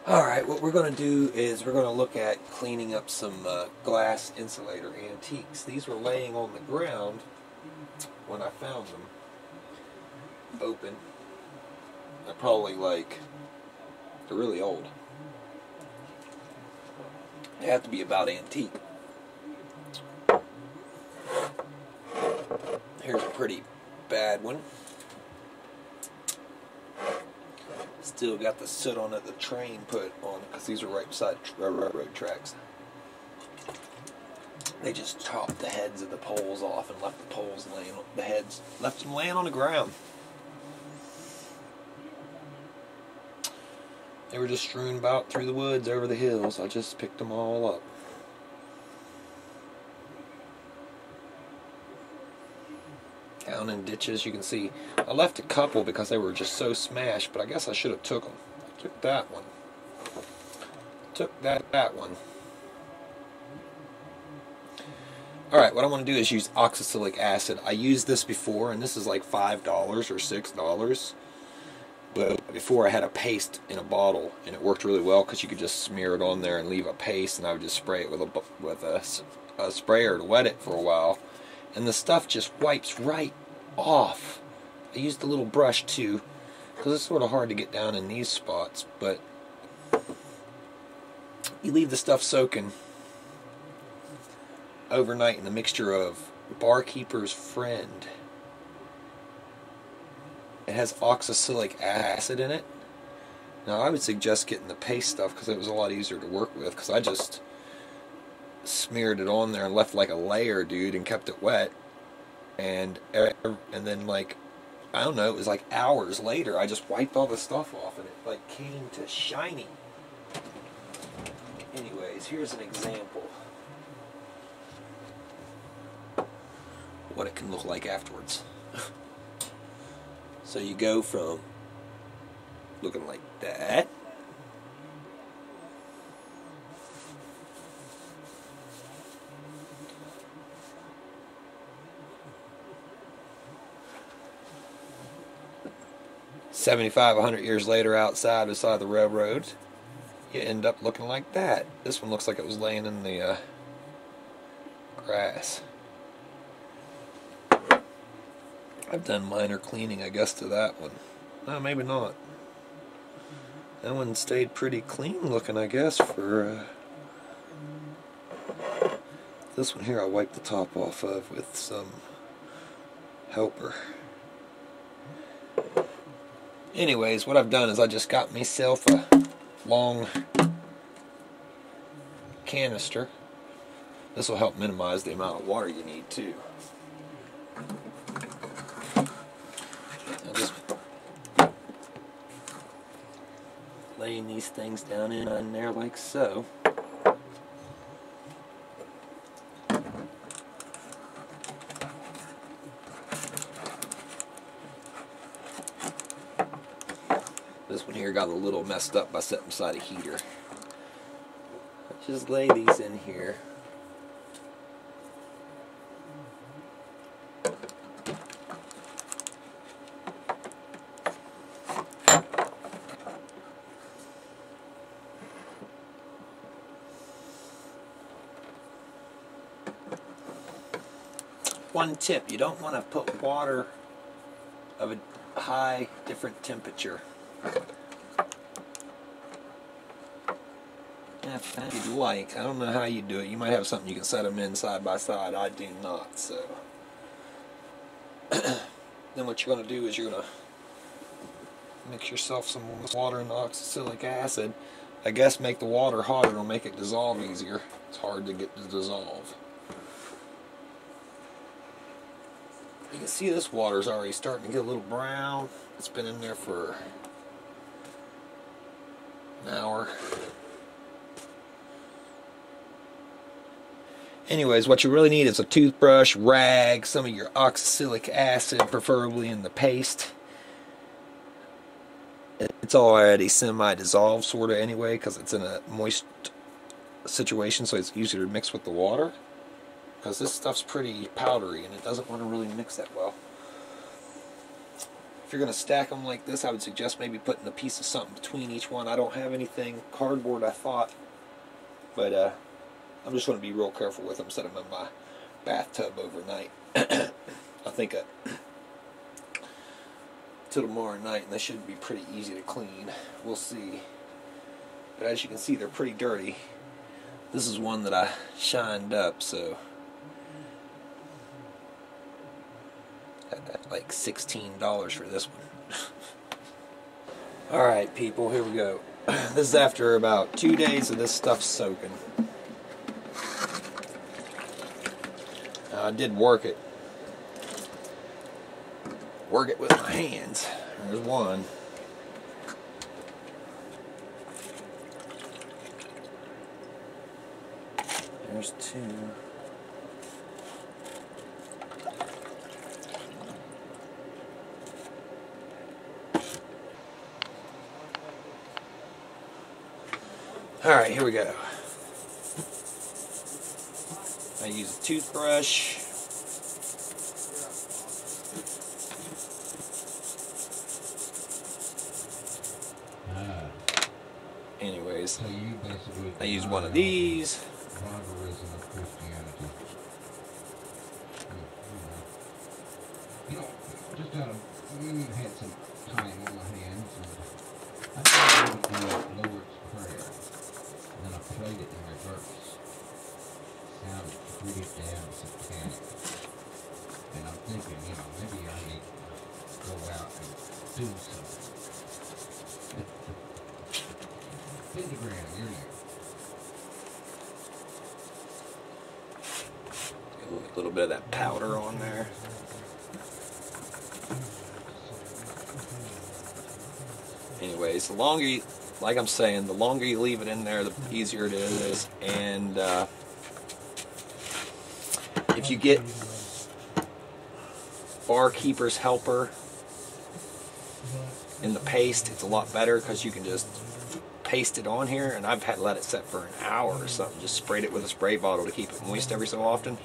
Alright, what we're going to do is we're going to look at cleaning up some glass insulator antiques. These were laying on the ground when I found them open. They're probably they're really old. They have to be about antique. Here's a pretty bad one. Still got the soot on it the train put on it because these are right beside railroad tracks. They just chopped the heads of the poles off and left the poles laying on the heads, left them laying on the ground. They were just strewn about through the woods over the hills. I just picked them all up. Down in ditches, you can see I left a couple because they were just so smashed, but I guess I should have took them. I took that one. Took that one. Alright, what I want to do is use oxalic acid. I used this before, and this is like $5 or $6. But before I had a paste in a bottle, and it worked really well because you could just smear it on there and leave a paste, and I would just spray it with a sprayer to wet it for a while. And the stuff just wipes right off. I used a little brush too, because it's sort of hard to get down in these spots, but you leave the stuff soaking overnight in a mixture of Barkeeper's Friend. It has oxalic acid in it. Now I would suggest getting the paste stuff because it was a lot easier to work with, because I just smeared it on there and left like a layer, dude, and kept it wet, and then I don't know, it was like hours later I just wiped all the stuff off and it came to shiny. Anyways, here's an example what it can look like afterwards. So you go from looking like that $75, 100 years later outside beside the railroad, you end up looking like that. This one looks like it was laying in the grass. I've done minor cleaning, I guess, to that one. No, maybe not. That one stayed pretty clean looking, I guess, for this one here I wiped the top off of with some helper. Anyways, what I've done is I just got myself a long canister. This will help minimize the amount of water you need too. I'm just laying these things down in there like so. This one here got a little messed up by setting beside a heater. Just lay these in here. One tip, you don't want to put water of a high different temperature. If you'd like, I don't know how you do it. You might have something you can set them in side by side. I do not, so. Then what you're going to do is you're going to mix yourself some water and oxalic acid. I guess make the water hotter, it'll make it dissolve easier. It's hard to get to dissolve. You can see this water's already starting to get a little brown. It's been in there for an hour. Anyways, what you really need is a toothbrush, rag, some of your oxalic acid, preferably in the paste. It's already semi-dissolved sort of anyway, because it's in a moist situation, so it's easier to mix with the water. Because this stuff's pretty powdery and it doesn't want to really mix that well. if you're going to stack them like this, I would suggest maybe putting a piece of something between each one. I don't have anything cardboard, I thought, but I'm just going to be real careful with them. Set them in my bathtub overnight. I think till tomorrow night, and they should be pretty easy to clean. We'll see. But as you can see, they're pretty dirty. This is one that I shined up, so like $16 for this one. Alright people, here we go. This is after about 2 days of this stuff soaking. I did work it with my hands. There's one. There's two. Alright, here we go. I use a toothbrush. Anyways, I use one of these. Just had some time on my hands, and I tried to lower its prayer, and then I played it in reverse. Sounded pretty damn satanic. And I'm thinking, maybe I need to go out and do something. Pentagram, you're next. A little bit of that powder on there. Anyways, the longer you, like I'm saying, the longer you leave it in there, the easier it is. And if you get barkeeper's helper in the paste, it's a lot better because you can just paste it on here. And I've had to let it set for an hour or something. Just sprayed it with a spray bottle to keep it moist every so often.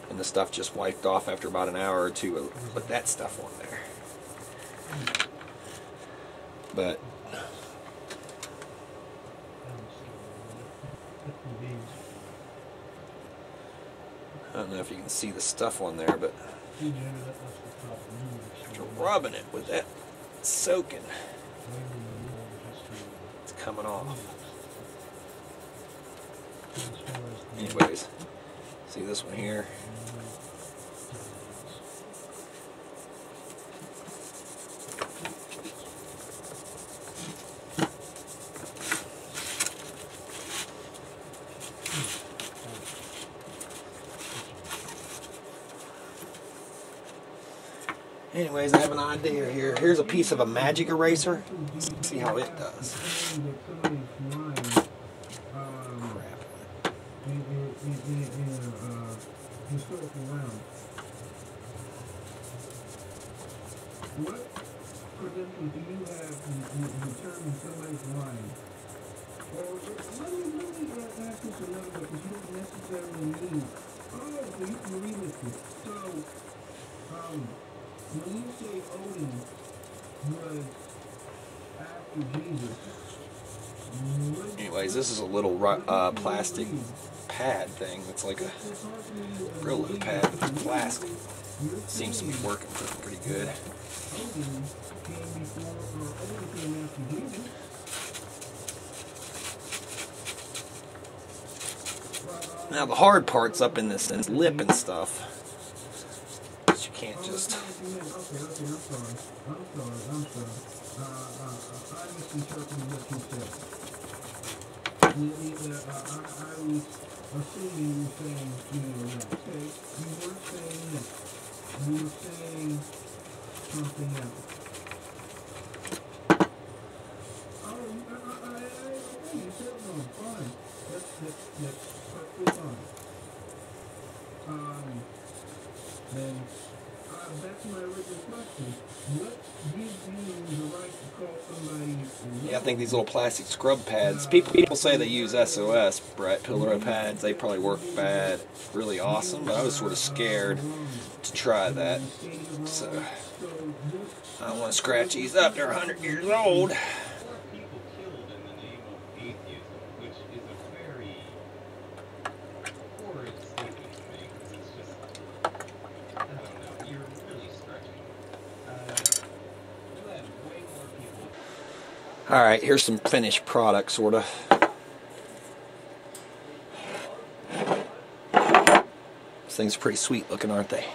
And the stuff just wiped off after about an hour or two. Put that stuff on there. But I don't know if you can see the stuff on there, but after rubbing it with that soaking, it's coming off. Anyways, see this one here? Anyways, I have an idea here. Here's a piece of a magic eraser. Let's see how it does. What credentials do you have in determining somebody's lying? Or let me ask this another way, because you don't necessarily need. Oh, so you can relist it. So, when you say Odin was after Jesus, anyways, this is a little plastic pad thing. It's like a Brillo pad, but it's plastic. Seems to be working pretty good. Odin came before, or Odin came after Jesus. Now the hard part's up in this lip and stuff. But you can't just. Okay, I'm sorry. I misinterpreted what you said. I was assuming you were saying, that. Okay, you weren't saying that. You were saying something else. You said no, fine. That's perfectly fine. Then, back to my original question. What gives you the right to call somebody? Yeah, I think these little plastic scrub pads. People say they use SOS, Brett, pillow pads. They probably work bad, really awesome. But I was sort of scared to try that. So. I don't want to scratch these up. They're 100 years old. People killed in the name of atheism, which is a very horrid statement to make, because it's just, I don't know, you're really stretching. You had way more people. Alright, here's some finished product, sort of. These things are pretty sweet looking, aren't they?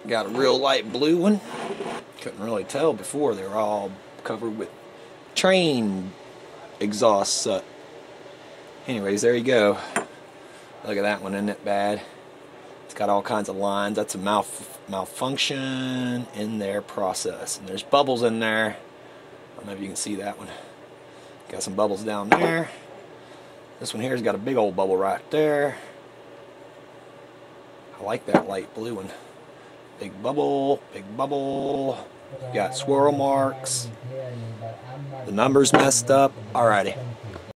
Got a real light blue one. Couldn't really tell before. They were all covered with train exhaust soot. Anyways, there you go. Look at that one, isn't it bad? It's got all kinds of lines. That's a malfunction in their process. And there's bubbles in there. I don't know if you can see that one. Got some bubbles down there. This one here's got a big old bubble right there. I like that light blue one. Big bubble, big bubble. Got swirl marks. The number's messed up. Alrighty.